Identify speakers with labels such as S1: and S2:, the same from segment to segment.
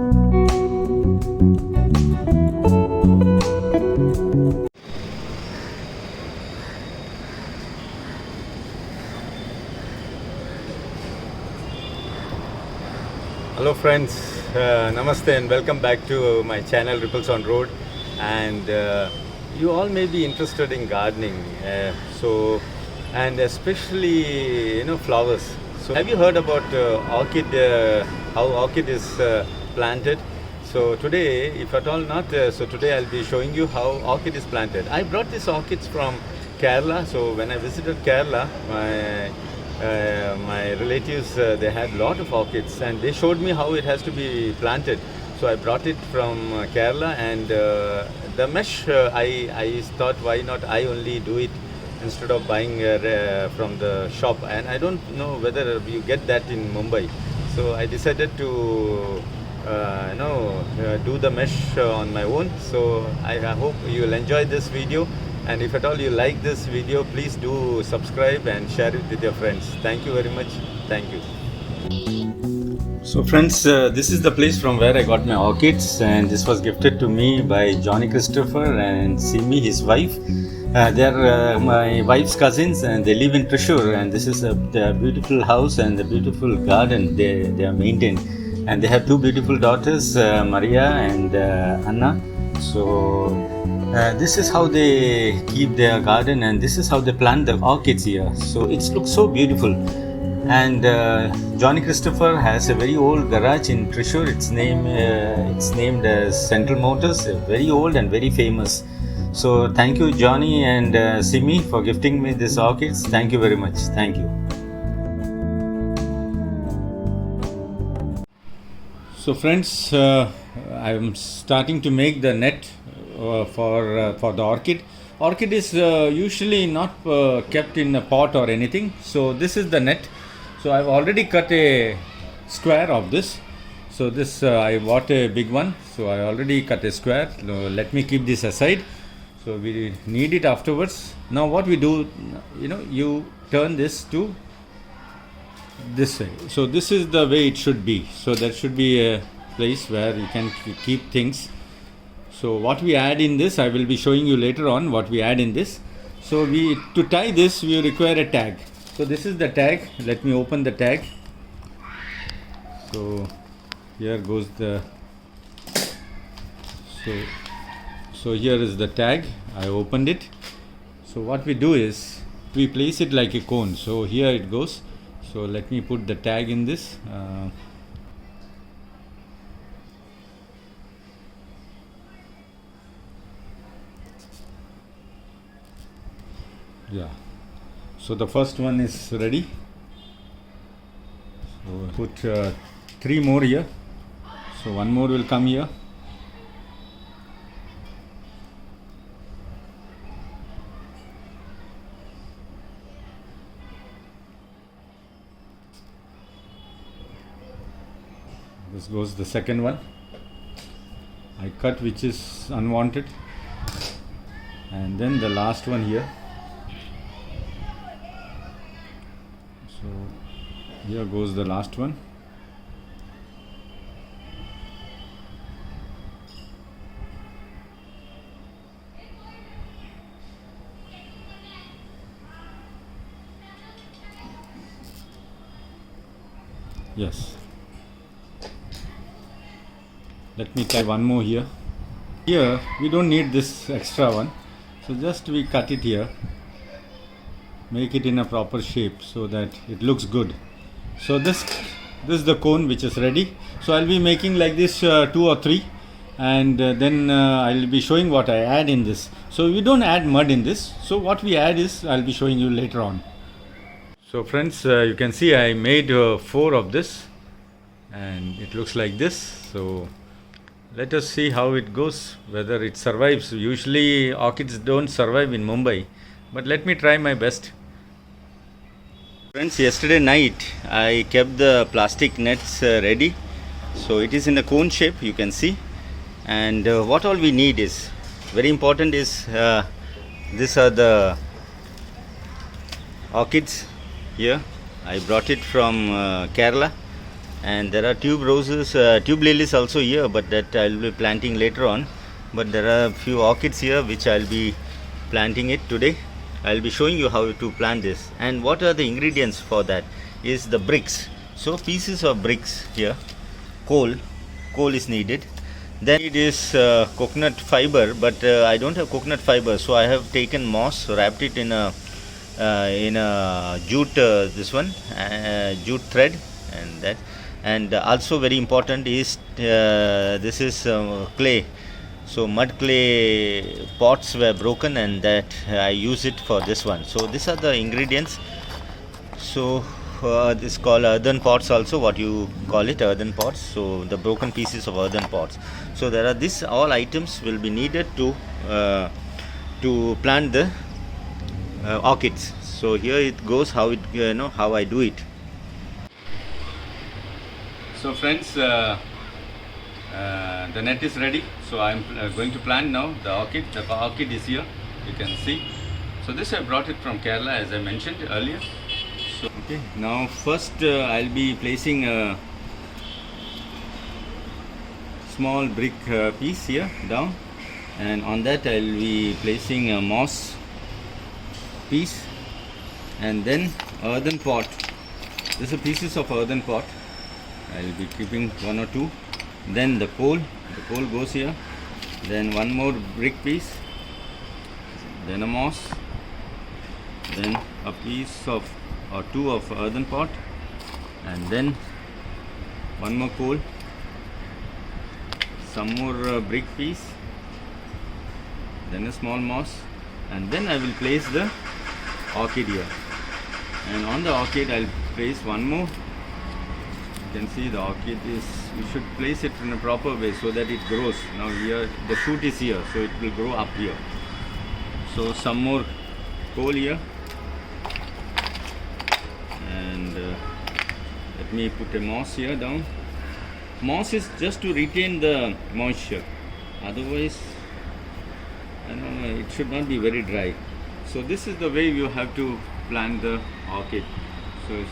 S1: Hello friends, Namaste and welcome back to my channel Ripples on Road. And you all may be interested in gardening, and especially flowers. So have you heard about orchid, how orchid is planted? So today, if at all not, so today I'll be showing you how orchid is planted. I brought these orchids from Kerala. So when I visited Kerala, my relatives, they had a lot of orchids and they showed me how it has to be planted. So I brought it from Kerala, and the mesh, I thought, why not I only do it instead of buying from the shop. And I don't know whether you get that in Mumbai. So I decided to do the mesh on my own. So I hope you will enjoy this video. And if at all you like this video, please do subscribe and share it with your friends. Thank you very much. Thank you. So friends, this is the place from where I got my orchids, and this was gifted to me by Johnny Christopher and Simi, his wife. They are my wife's cousins, and they live in Thrissur, and this is their beautiful house and the beautiful garden they are maintained. And they have two beautiful daughters, Maria and Anna. So this is how they keep their garden, and this is how they plant the orchids here. So it looks so beautiful. And Johnny Christopher has a very old garage in Thrissur. It's named as Central Motors, very old and very famous. So thank you, Johnny and Simi, for gifting me these orchids. Thank you very much. Thank you. So friends, I am starting to make the net for the orchid. Orchid is usually not kept in a pot or anything. So this is the net. So I've already cut a square of this. So this I bought a big one. So I already cut a square. Let me keep this aside. So we need it afterwards. Now what we do, you turn this to this way. So this is the way it should be. So there should be a place where you can keep things. So what we add in this, I will be showing you later on what we add in this. So to tie this, we require a tag. So this is the tag. Let me open the tag. So here goes the, so here is the tag. I opened it. So what we do is we place it like a cone. So here it goes. So let me put the tag in this. Yeah. So the first one is ready. So put 3 more here. So 1 more will come here. This goes the second one. I cut which is unwanted, and then the last one here. So here goes the last one. Yes. Let me try one more here. Here we don't need this extra one. So just we cut it here. Make it in a proper shape so that it looks good. So this is the cone which is ready. So I'll be making like this 2 or 3, and then I'll be showing what I add in this. So we don't add mud in this. So what we add is I'll be showing you later on. So friends, you can see I made 4 of this, and it looks like this. So let us see how it goes, whether it survives. Usually orchids don't survive in Mumbai, but let me try my best. Friends, yesterday night I kept the plastic nets ready. So it is in a cone shape, you can see. And what all we need is, very important is, these are the orchids here. I brought it from Kerala.
S2: And there are tube roses, tube lilies also here, but that I'll be planting later on. But there are a few orchids here which I'll be planting it today. I'll be showing you how to plant this. And what are the ingredients for that is the bricks. So pieces of bricks here, coal is needed. Then it is coconut fiber, but I don't have coconut fiber, so I have taken moss, wrapped it in a jute, jute thread, and that. And also very important is this is clay. So mud clay pots were broken, and that I use it for this one. So these are the ingredients. So this is called earthen pots also, what you call it, earthen pots. So the broken pieces of earthen pots. So there are this all items will be needed to plant the orchids. So here it goes, how it how I do it.
S1: So friends, the net is ready. So I'm going to plant now the orchid. The orchid is here, you can see. So this I brought it from Kerala, as I mentioned earlier. So okay, now first I'll be placing a small brick piece here down, and on that I'll be placing a moss piece, and then earthen pot. These are pieces of earthen pot. I'll be keeping one or two. Then the coal goes here. Then one more brick piece. Then a moss. Then a piece of or two of earthen pot. And then one more coal. Some more brick piece. Then a small moss. And then I will place the orchid here. And on the orchid I'll place one more. You can see the orchid is, you should place it in a proper way so that it grows. Now here the shoot is here, so it will grow up here. So some more coal here, and let me put a moss here down. Moss is just to retain the moisture, otherwise I don't know, it should not be very dry. So this is the way you have to plant the orchid. So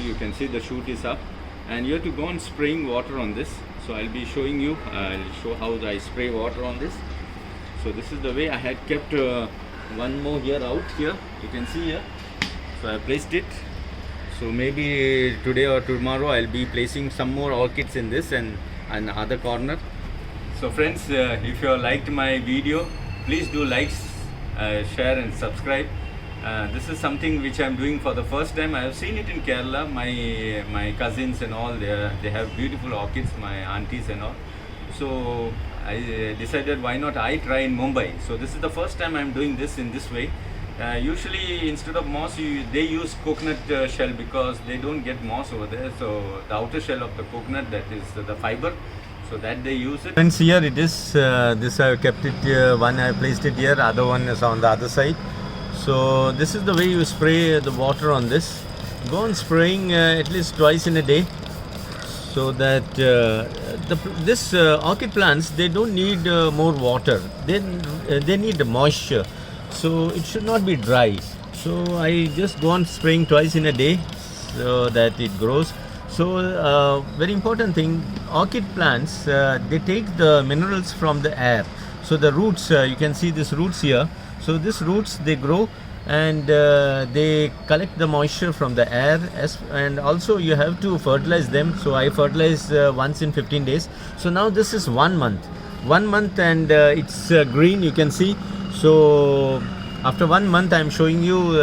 S1: you can see the shoot is up, and you have to go on spraying water on this. So I'll be showing you, I'll show how I spray water on this. So this is the way. I had kept one more here out here, you can see here. So I placed it. So maybe today or tomorrow I'll be placing some more orchids in this and other corner. So friends, if you liked my video, please do like, share and subscribe. This is something which I'm doing for the first time. I have seen it in Kerala. My cousins and all, they have beautiful orchids, my aunties and all. So I decided, why not I try in Mumbai. So this is the first time I'm doing this in this way. Usually instead of moss, they use coconut shell, because they don't get moss over there. So the outer shell of the coconut, that is the fiber, so that they use it. Friends, here it is. This I kept it here. One I placed it here, other one is on the other side. So this is the way you spray the water on this. Go on spraying at least twice in a day, so that this orchid plants, they don't need more water. They need moisture, so it should not be dry. So I just go on spraying twice in a day, so that it grows. So very important thing, orchid plants, they take the minerals from the air. So the roots, you can see these roots here. So these roots, they grow, and they collect the moisture from the air, and also you have to fertilize them. So I fertilize once in 15 days. So now this is 1 month, and it's green, you can see. So after 1 month I'm showing you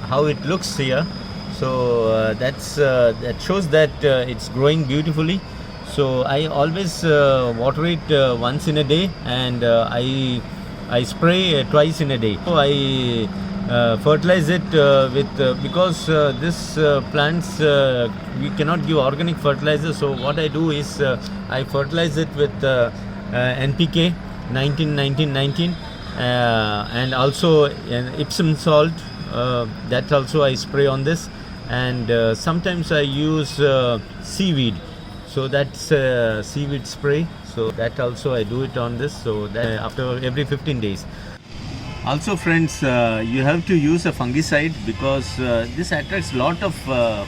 S1: how it looks here. So that shows that it's growing beautifully. So I always water it once in a day, and I spray twice in a day. So I fertilize it with because this plants, we cannot give organic fertilizer. So what I do is I fertilize it with NPK 19 and also Epsom salt. That also I spray on this, and sometimes I use seaweed. So that's seaweed spray. So that also I do it on this. So that after every 15 days. Also friends, you have to use a fungicide, because this attracts lot of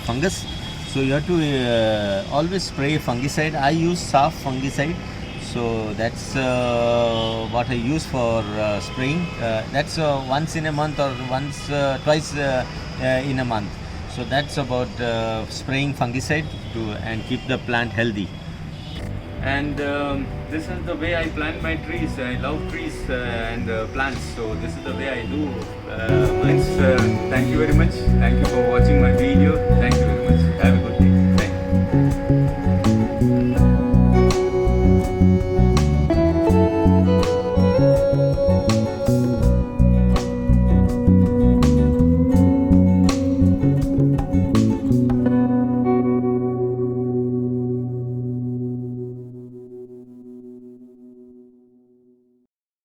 S1: fungus.
S2: So you have to always spray fungicide. I use soft fungicide, so that's what I use for spraying. That's once in a month or twice in a month. So that's about spraying fungicide and keep the plant healthy. And this is the way I plant my trees. I love trees and plants, so this is the way I do mine. Thank you very much. Thank you for watching my video. Thank you very much. Have a good